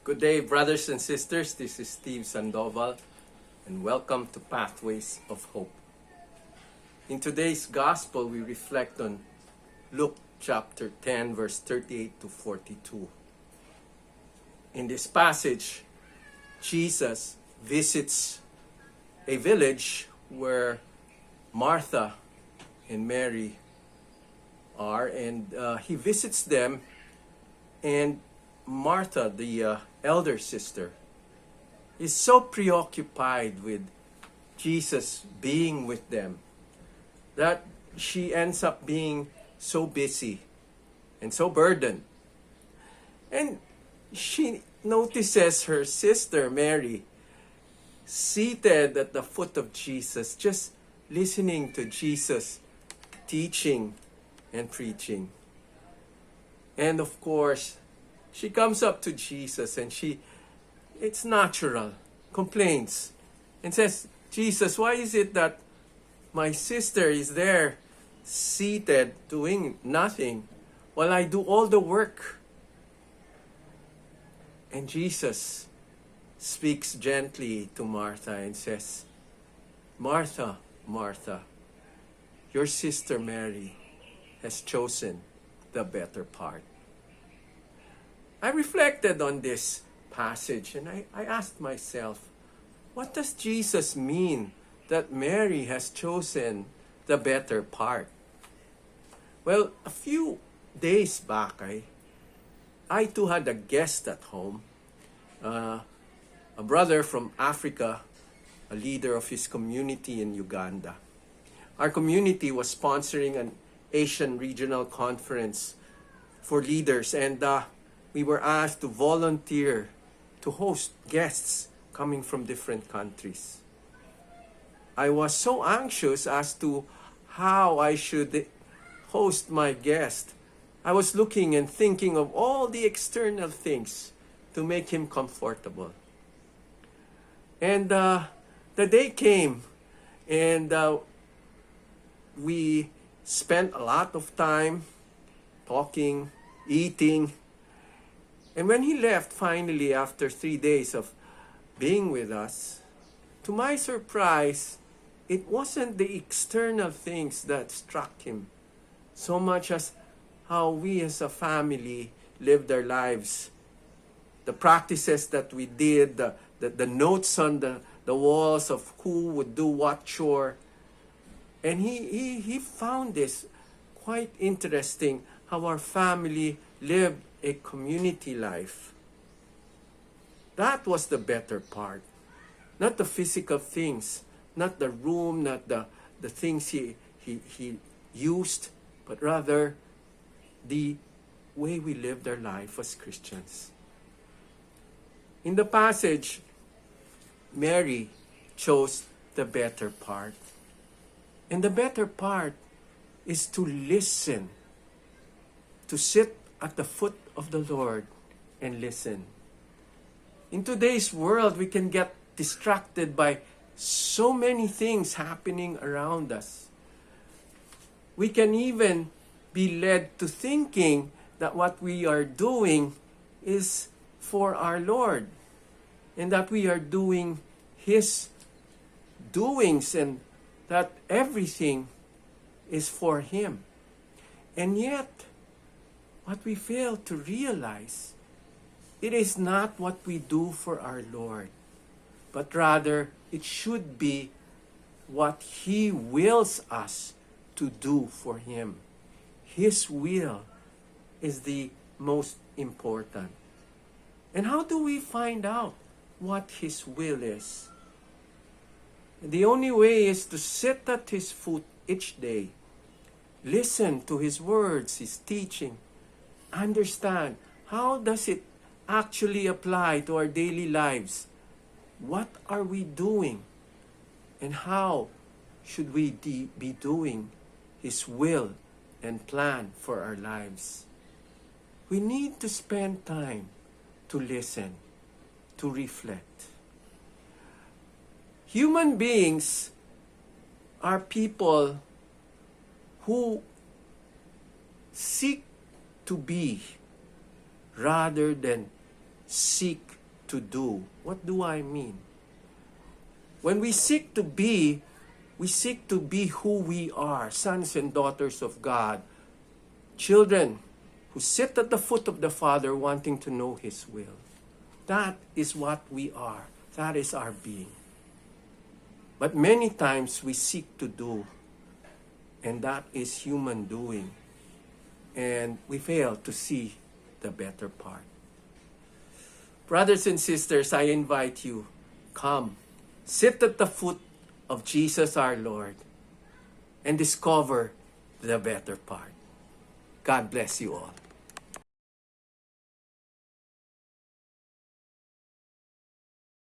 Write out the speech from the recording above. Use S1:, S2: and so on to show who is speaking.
S1: Good day, brothers and sisters. This is Steve Sandoval, and welcome to Pathways of Hope. In today's gospel, we reflect on Luke chapter 10, verse 38 to 42. In this passage, Jesus visits a village where Martha and Mary are, and he visits them, and Martha, the elder sister, is so preoccupied with Jesus being with them that she ends up being so busy and so burdened. And she notices her sister Mary seated at the foot of Jesus, just listening to Jesus teaching and preaching. And of course, she comes up to Jesus and it's natural, complains and says, Jesus, why is it that my sister is there seated doing nothing while I do all the work? And Jesus speaks gently to Martha and says, Martha, Martha, your sister Mary has chosen the better part. I reflected on this passage and I asked myself, what does Jesus mean that Mary has chosen the better part? Well, a few days back, I too had a guest at home, a brother from Africa, a leader of his community in Uganda. Our community was sponsoring an Asian regional conference for leaders, and we were asked to volunteer to host guests coming from different countries. I was so anxious as to how I should host my guest. I was looking and thinking of all the external things to make him comfortable. And the day came, and we spent a lot of time talking, eating. And when he left, finally, after 3 days of being with us, to my surprise, it wasn't the external things that struck him so much as how we as a family lived our lives. The practices that we did, the notes on the walls of who would do what chore. And he found this quite interesting, how our family lived a community life. That was the better part. Not the physical things, not the room, not the things he used, but rather the way we lived our life as Christians. In the passage, Mary chose the better part. And the better part is to listen, to sit at the foot of the Lord and listen. In today's world, we can get distracted by so many things happening around us. We can even be led to thinking that what we are doing is for our Lord, and that we are doing His doings, and that everything is for Him. And yet, what we fail to realize, it is not what we do for our Lord, but rather it should be what He wills us to do for Him. His will is the most important. And how do we find out what His will is? The only way is to sit at His foot each day, listen to His words, His teaching, understand how does it actually apply to our daily lives. What are we doing? And how should we be doing His will and plan for our lives? We need to spend time to listen, to reflect. Human beings are people who seek to be rather than seek to do. What do I mean? When we seek to be who we are, sons and daughters of God, children who sit at the foot of the Father wanting to know His will. That is what we are. That is our being. But many times we seek to do, and that is human doing. And we fail to see the better part. Brothers and sisters, I invite you, come, sit at the foot of Jesus our Lord, and discover the better part. God bless you all.